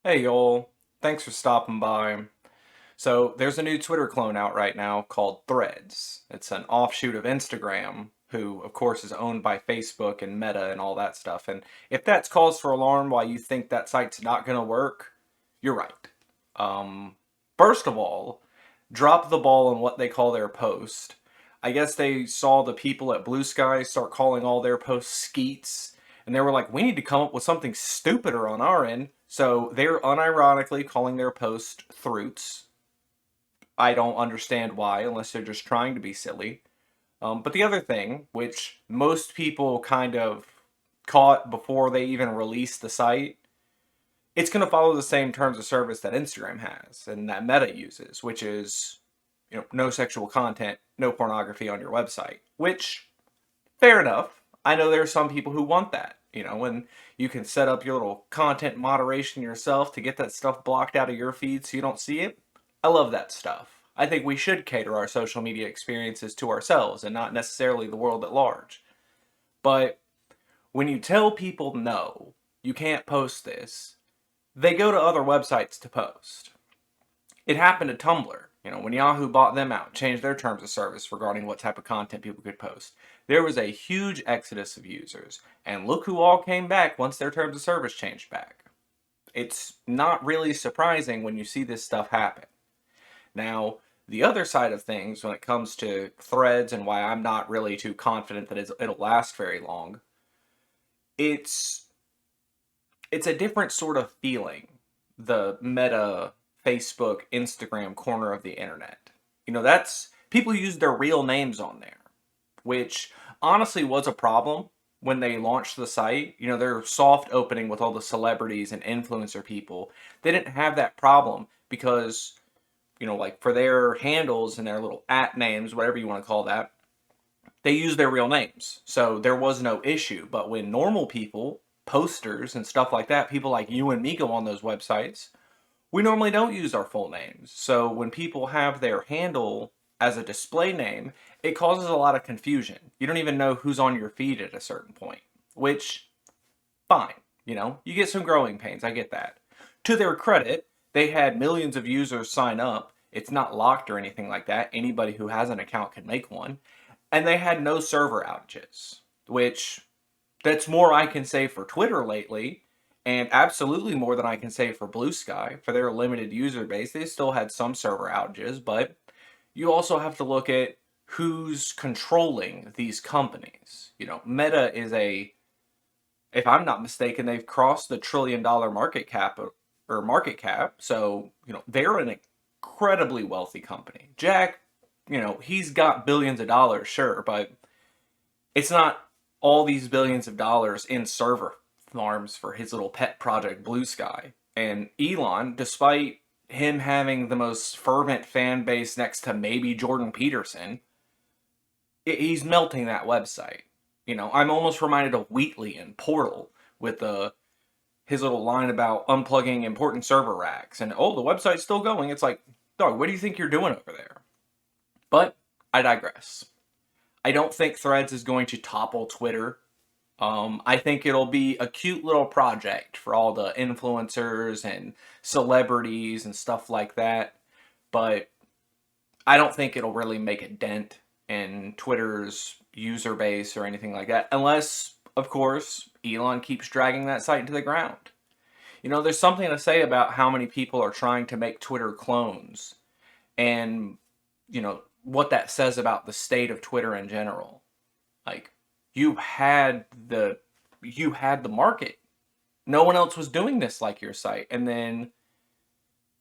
Hey y'all, thanks for stopping by. So, there's a new Twitter clone out right now called Threads. It's an offshoot of Instagram, who, of course, is owned by Facebook and Meta and all that stuff. And if that's cause for alarm why you think that site's not going to work, you're right. Um, First of all, drop the ball on what they call their post. I guess they saw the people at Blue Sky start calling all their posts skeets, and they were like, we need to come up with something stupider on our end. So they're unironically calling their post Throots. I don't understand why, unless they're just trying to be silly. But the other thing, which most people kind of caught before they even released the site, it's going to follow the same terms of service that Instagram has and that Meta uses, which is, no sexual content, no pornography on your website. Which, fair enough. I know there are some people who want that, when you can set up your little content moderation yourself to get that stuff blocked out of your feed so you don't see it. I love that stuff. I think we should cater our social media experiences to ourselves and not necessarily the world at large. But when you tell people no, you can't post this, they go to other websites to post. It happened to Tumblr. When Yahoo bought them out, changed their terms of service regarding what type of content people could post, there was a huge exodus of users. And look who all came back once their terms of service changed back. It's not really surprising when you see this stuff happen. Now, the other side of things when it comes to Threads and why I'm not really too confident that it'll last very long, it's it's a different sort of feeling, the Meta, Facebook, Instagram corner of the internet. That's people use their real names on there, which honestly was a problem when they launched the site. Their soft opening with all the celebrities and influencer people, they didn't have that problem because, like for their handles and their little at names, whatever you want to call that, they use their real names. So there was no issue. But when normal people, posters and stuff like that, people like you and me go on those websites, we normally don't use our full names. So when people have their handle as a display name, it causes a lot of confusion. You don't even know who's on your feed at a certain point, which, fine. You get some growing pains. I get that. To their credit, they had millions of users sign up. It's not locked or anything like that. Anybody who has an account can make one. And they had no server outages, which that's more I can say for Twitter lately, and absolutely more than I can say for Blue Sky. For their limited user base, they still had some server outages, but you also have to look at who's controlling these companies. Meta is if I'm not mistaken, they've crossed the $1 trillion market cap. So, they're an incredibly wealthy company. Jack, he's got billions of dollars, sure, but it's not all these billions of dollars in server farms for his little pet project Blue Sky. And Elon, despite him having the most fervent fan base next to maybe Jordan Peterson, he's melting that website. I'm almost reminded of Wheatley and Portal with his little line about unplugging important server racks and the website's still going. It's like, dog, what do you think you're doing over there? But I digress. I don't think Threads is going to topple Twitter. I think it'll be a cute little project for all the influencers and celebrities and stuff like that. But I don't think it'll really make a dent in Twitter's user base or anything like that. Unless, of course, Elon keeps dragging that site into the ground. There's something to say about how many people are trying to make Twitter clones and, what that says about the state of Twitter in general. Like, you had the market. No one else was doing this like your site. And then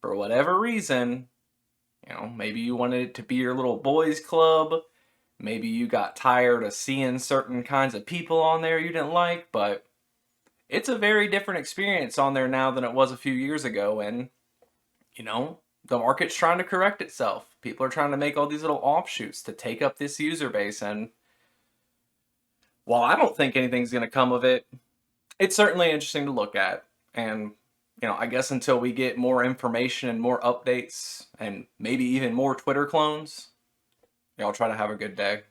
for whatever reason, maybe you wanted it to be your little boys club. Maybe you got tired of seeing certain kinds of people on there you didn't like, but it's a very different experience on there now than it was a few years ago. And, the market's trying to correct itself. People are trying to make all these little offshoots to take up this user base. And while I don't think anything's going to come of it, it's certainly interesting to look at. And, I guess until we get more information and more updates and maybe even more Twitter clones, y'all try to have a good day.